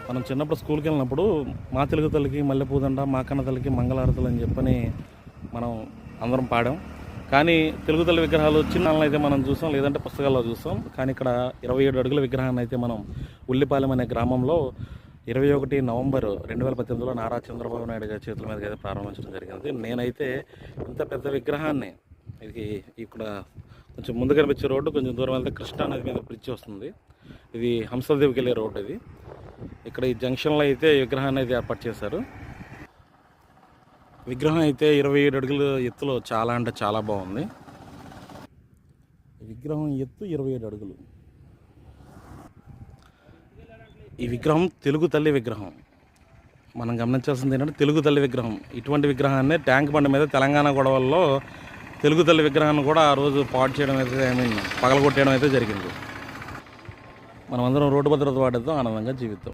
మనం చిన్నప్పుడు స్కూల్కి వెళ్ళినప్పుడు మా తెలుగు తల్లికి మల్లెపూదండ మా కన్న తల్లికి మంగళారతులు అని చెప్పని మనం అందరం పాడాం. కానీ తెలుగు తల్లి విగ్రహాలు చిన్న అయితే మనం చూసాం, లేదంటే పుస్తకాల్లో చూసాం. కానీ ఇక్కడ 27 అడుగుల విగ్రహాన్ని అయితే మనం ఉల్లిపాలెం అనే గ్రామంలో 21 నవంబర్ 2018లో నారా చంద్రబాబు నాయుడు గారి చేతుల మీదకి అయితే ప్రారంభించడం జరిగింది. నేనైతే ఇంత పెద్ద విగ్రహాన్ని, ఇది ఇక్కడ కొంచెం ముందు కనిపించే రోడ్డు, కొంచెం దూరం వెళ్తే కృష్ణా నది మీద బ్రిడ్జ్ వస్తుంది. ఇది హంసదేవికి వెళ్ళే రోడ్డు. ఇది ఇక్కడ ఈ జంక్షన్లో అయితే విగ్రహాన్ని అయితే ఏర్పాటు చేశారు. విగ్రహం అయితే 27 అడుగుల ఎత్తులో చాలా అంటే చాలా బాగుంది. విగ్రహం ఎత్తు 27 అడుగులు. ఈ విగ్రహం తెలుగు తల్లి విగ్రహం. మనం గమనించాల్సింది ఏంటంటే తెలుగు తల్లి విగ్రహం. ఇటువంటి విగ్రహాన్ని ట్యాంక్ బండి మీద తెలంగాణ గొడవల్లో తెలుగు తల్లి విగ్రహాన్ని కూడా ఆ రోజు పాడు చేయడం అయితే, పగలగొట్టేయడం అయితే జరిగింది. మనం అందరం రోడ్డు భద్రత వాటితో ఆనందంగా జీవితం.